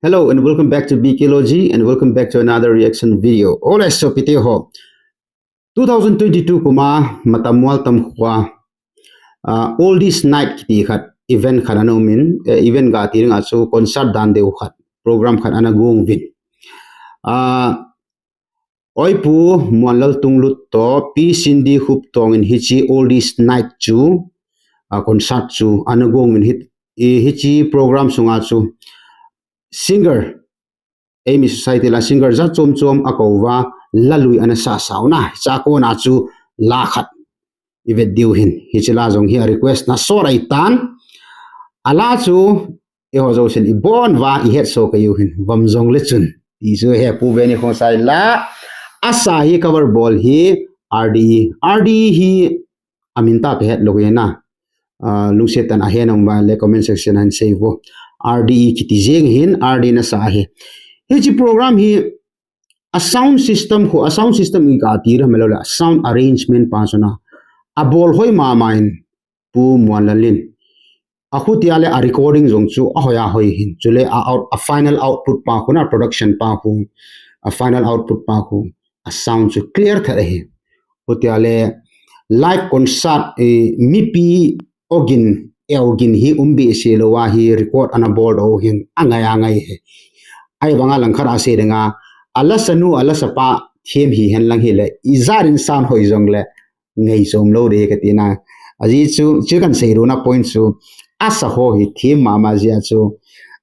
Hello and welcome back to BKLogy and welcome back to another reaction video. Hola so piti ho. 2022 kuma matamwal tam khwa all this night kiti khat event khat anomin event ga tiring aso concert dan deu khat program khat anagung vin. Oipu muanlal tunglut to pi sindi hup tong in hichi all this night chu concert chu anagung in hichi program sunga chu singer Amy Society la singer za chom akova lalui ana sa sauna cha ko na chu la khat ivet diu hin hichila jong hi request na sorai tan ala chu e ho jo sen I bon wa I het so ka yu hin bam jong le chun I chu he pu ve ni kho sai la asa hi cover ball hi RD hi aminta pe het logena lungsetan a henong ba le comment section han say wo RD kiti jeng hin RD na sa hi hi program hi a sound system I ga tira melola sound arrangement pa sona a bol hoi ma main pu mualalin a khutiale a recording jong chu a hoya hoi hin chule a final output pa khuna production pa khu a final output pa khu a sound chu clear tha hi khutiale live concert mipi ogin elgin hi umbi selowa hi record ana board o hin angai he ai banga langkhara se denga alasanu alasapa them hi hen lang hi le izarin sound hoi jong le ngei som lo de katina aji chu kan sei ro na point chu asa ho hi them mama zia chu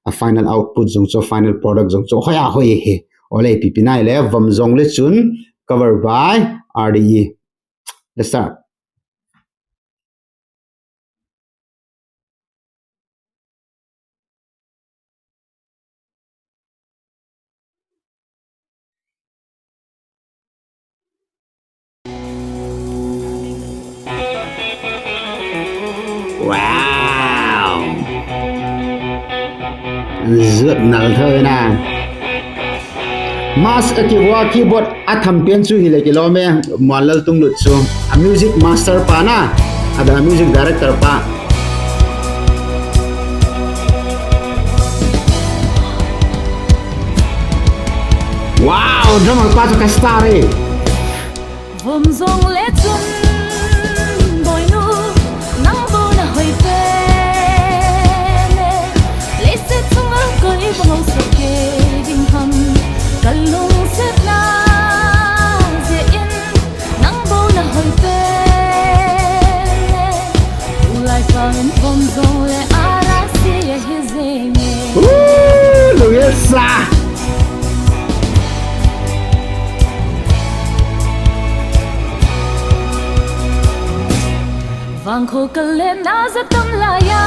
a final output jong chu final product jong chu hoya hoi he ole pipinai le vam jong le chun cover by RDE. Let's start. Wow. Rất nal thơ na. Mas akiwa keyboard atham pen chu hi le kilome mualal tunglut chu a music master pa na ada music director pa. Wow, drummer pa chu ka star e. Vom zong le chun boy nu nang bo na hoi pe le se chung al koi bong so ke ding ham kalung se na ze in nang bo na hoi pe ulai fan vom zong le ara si ye hizenge Luisa. Vang kho kale na za tam la ya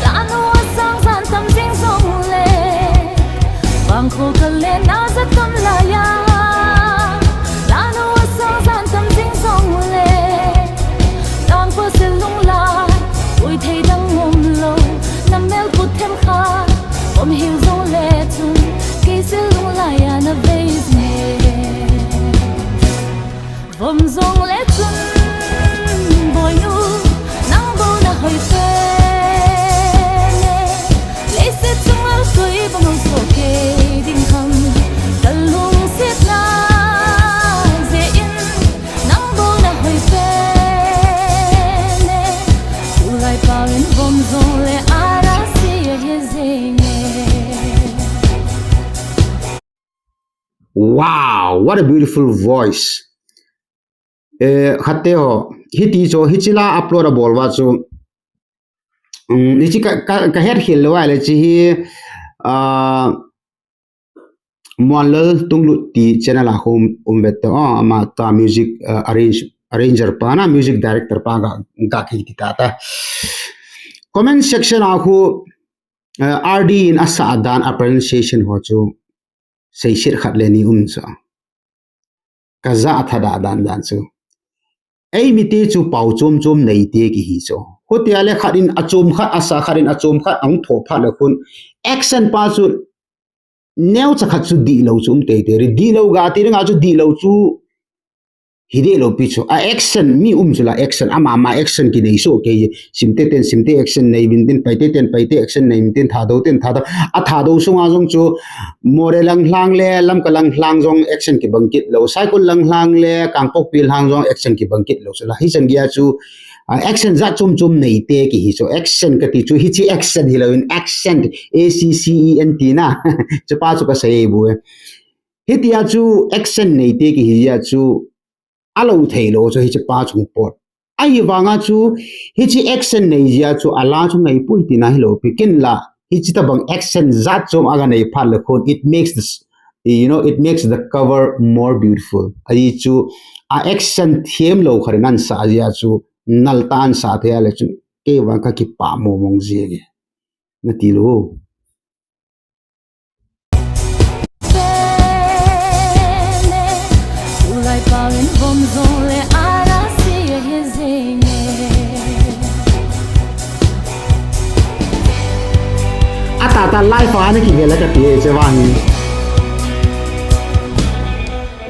la no sang san tam jing song le Vang kho kale na za tam la ya la no sang san tam jing song le Dang po se lung la ui thei dang ngom lo nam mel put them kha om hiu zong le chun ke se lung la ya na veis ne Vom zong le chun boy nu nang bo na hoi pe le se chung al koi bang so ke ding ham kalung sit na ze in nang bo na hoi pe ulai pa ren vom zong le ara si ye zenge Wow, what a beautiful voice. Hateo hiti cho hichila upload a bolwa chu nichi ka her hil wa le chi hi mualal tunglut ti channel a home vet ama ta music arranger pa na music director pa ga ki ti ta comment section a khu RD in asa dan a pronunciation ho chu sei shir khat le ni cha kaza thada dan chu ei mi te chu pau chom nei te ki hi cho hotiale kharin achom khat asa kharin achom khat ang tho pha la khun action pa chu neu cha khat chu di lo chum te ri di lo ga ti ringa chu di lo chu hide lo picho a action mi chula action ama action ki nei so ke simte action nei bin tin paite action nei bin tin thado a thado sunga jong chu more lang le lam ka lang jong action ki bangkit lo cycle lang le kangpok pil hang jong action ki bangkit lo sala hi changia chu action za chum nei te ki hi so action ka ti chu hi chi action hi lo in accent ACCENT na chapa chu ka sei bu hi tia chu action nei te ki hi ya chu alo thailo cho hi chapa chung pot ai wanga chu hi chi action nei ya chu ala chu nei pui ti na hi lo pikin la hi chi ta bang action za chum aga nei phal le khon it makes this it makes the cover more beautiful ai chu a action theme lo kharinan sa ya chu naltan sa the ale chu ke wa ka ki pa mo mong je ge na ti lo Vom zole ara si hezenye ata life ana ki vela ka tie che wang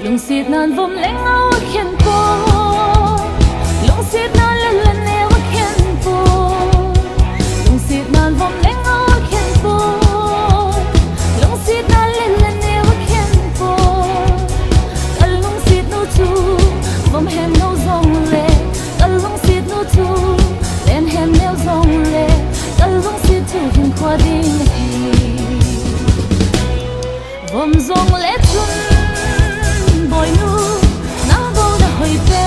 lung sit nan vom leng au khen po lung sit nan le ne wa khen po lung sit nan vom leng au khen po lung sit nan le ne wa khen po kal lung sit no tu vom hem no zong le kal lung sit no tu len hem no zong le kal lung sit tu hin kwa ding vom zong le chun boy nu na bo na hoi pe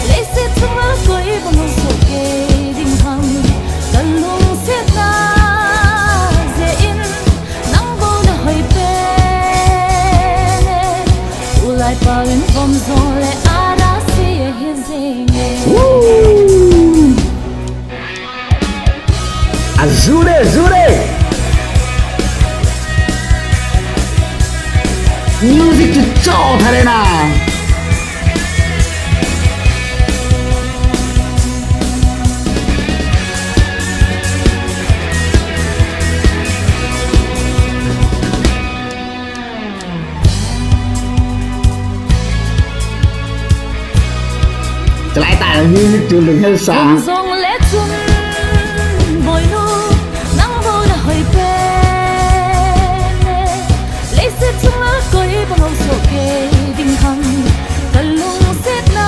le se tu ma koi bo no so ke ding hang kal lung sit na ze in nang bo na hoi pe ulai pa in vom zong le ara si his Azure music to chao thare na lại tại là music to được hết sáng zong le chun boy nu nang bo na hoi pe le se tu ma koi bo no so ke ding hang kal lung sit na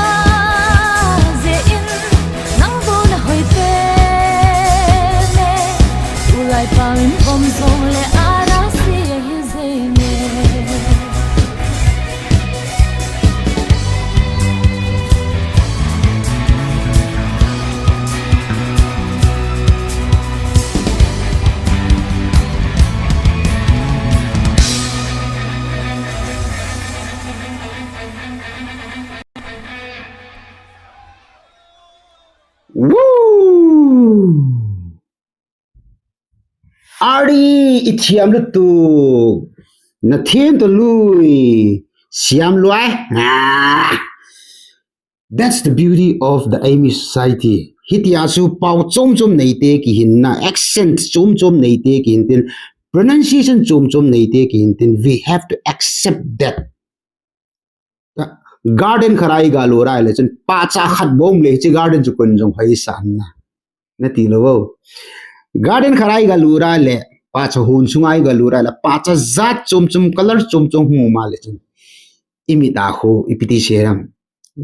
ze in nang bo na hoi pe ulai pa in vom zong le ara si hi ze ne Woo! Ari ithiam lu tu na thien to lui siam luai that's the beauty of the Amy society hitia su pau chom nei te ki hin na accent chom nei te ki hin tin pronunciation chom nei te ki hin tin we have to accept that garden kharai galora le chen pa cha khat bom le chi garden chu kun jong phai san na ti lo garden kharai galura le pa cha hun sungai galura la pa cha zat chum color chum hu ma le chen imi da ho ipiti seram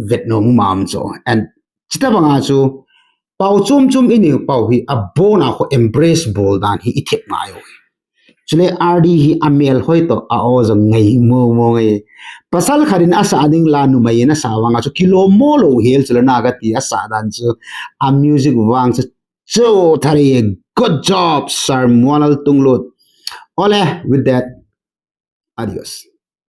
vetnom mam cho and chita banga chu pau chum ini pau hi a bona ho embrace bol dan hi ithep ma yo chule rd hi amel hoi to a o jong ngai mo ngai pasal kharin asa ading la nu mai na sawanga chu kilo molo hel chula na ga ti asa dan chu a music wang chu thari good job sir monal tunglut ole with that adios